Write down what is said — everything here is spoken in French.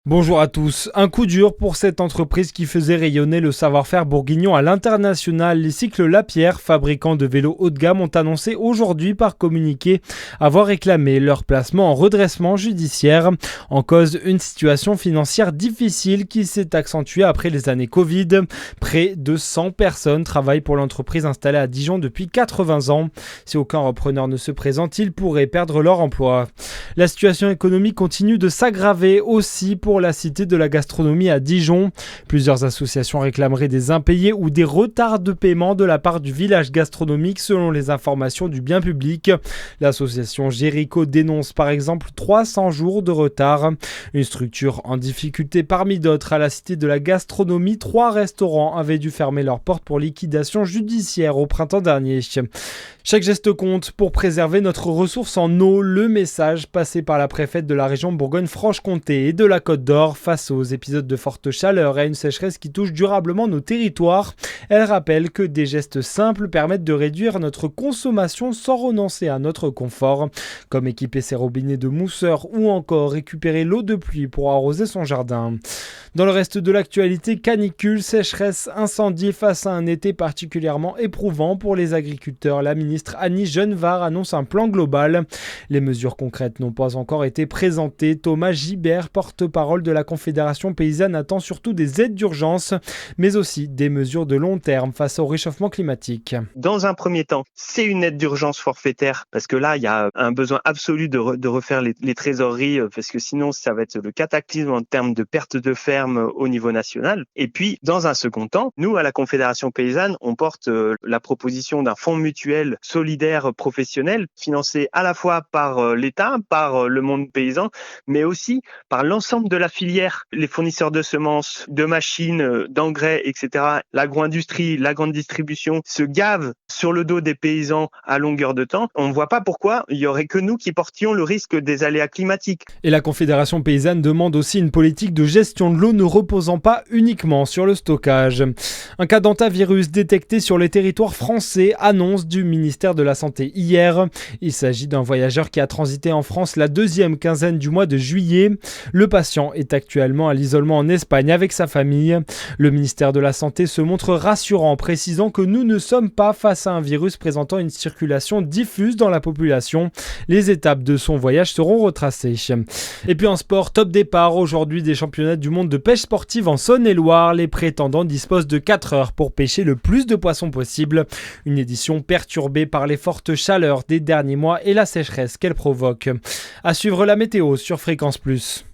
Bonjour à tous. Un coup dur pour cette entreprise qui faisait rayonner le savoir-faire bourguignon à l'international. Les cycles Lapierre, fabricants de vélos haut de gamme, ont annoncé aujourd'hui par communiqué avoir réclamé leur placement en redressement judiciaire. En cause, une situation financière difficile qui s'est accentuée après les années Covid. Près de 100 personnes travaillent pour l'entreprise installée à Dijon depuis 80 ans. Si aucun repreneur ne se présente, ils pourraient perdre leur emploi. La situation économique continue de s'aggraver aussi pour la Cité de la gastronomie à Dijon. Plusieurs associations réclameraient des impayés ou des retards de paiement de la part du village gastronomique selon les informations du bien public. L'association Jéricho dénonce par exemple 300 jours de retard. Une structure en difficulté parmi d'autres à la Cité de la gastronomie, 3 restaurants avaient dû fermer leurs portes pour liquidation judiciaire au printemps dernier. Chaque geste compte pour préserver notre ressource en eau. Le message passé par la préfète de la région Bourgogne-Franche-Comté et de la Côte d'Or face aux épisodes de forte chaleur et à une sécheresse qui touche durablement nos territoires. Elle rappelle que des gestes simples permettent de réduire notre consommation sans renoncer à notre confort, comme équiper ses robinets de mousseur ou encore récupérer l'eau de pluie pour arroser son jardin. Dans le reste de l'actualité, canicule, sécheresse, incendie face à un été particulièrement éprouvant pour les agriculteurs. La ministre Annie Genevard annonce un plan global. Les mesures concrètes n'ont pas encore été présentées. Thomas Gibert, porte-parole de la Confédération paysanne, attend surtout des aides d'urgence, mais aussi des mesures de long terme face au réchauffement climatique. Dans un premier temps, c'est une aide d'urgence forfaitaire, parce que là, il y a un besoin absolu de refaire les trésoreries, parce que sinon, ça va être le cataclysme en termes de perte de ferme au niveau national. Et puis, dans un second temps, nous, à la Confédération paysanne, on porte la proposition d'un fonds mutuel solidaire professionnel, financé à la fois par l'État, par le monde paysan, mais aussi par l'ensemble de la filière, les fournisseurs de semences, de machines, d'engrais, etc. L'agro-industrie, la grande distribution se gavent sur le dos des paysans à longueur de temps. On ne voit pas pourquoi il n'y aurait que nous qui portions le risque des aléas climatiques. Et la Confédération paysanne demande aussi une politique de gestion de l'eau ne reposant pas uniquement sur le stockage. Un cas d'hantavirus détecté sur les territoires français, annonce du ministère de la Santé hier. Il s'agit d'un voyageur qui a transité en France la deuxième quinzaine du mois de juillet. Le patient est actuellement à l'isolement en Espagne avec sa famille. Le ministère de la Santé se montre rassurant, précisant que nous ne sommes pas face à un virus présentant une circulation diffuse dans la population. Les étapes de son voyage seront retracées. Et puis en sport, top départ aujourd'hui des championnats du monde de pêche sportive en Saône-et-Loire. Les prétendants disposent de 4 heures pour pêcher le plus de poissons possible. Une édition perturbée par les fortes chaleurs des derniers mois et la sécheresse qu'elle provoque. À suivre la météo sur Fréquence Plus.